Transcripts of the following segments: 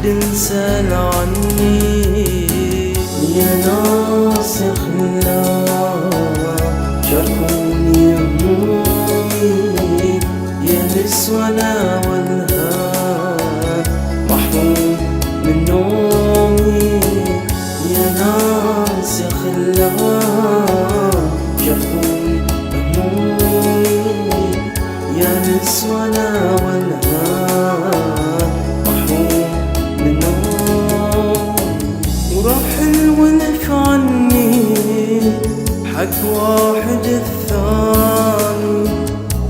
تنسى عني يا ناس خلا شاركوني همومي يا نسوى انا والهام محروم من نومي يا ناس خلا شاركوني همومي يا نسوى انا والهام محروم من نومي وراح الونف عني حق واحد الثاني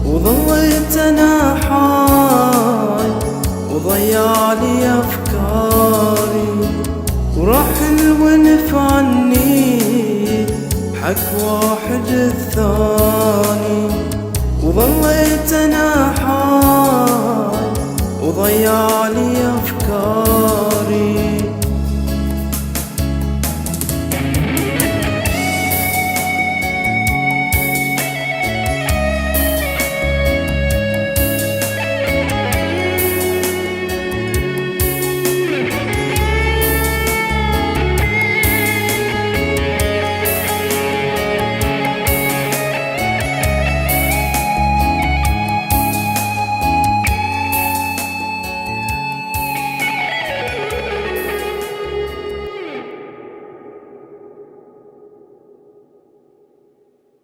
وظليت انا حاي وضيعلي افكاري وراح الونف عني حق واحد الثاني وظليت انا حاي وضيعلي افكاري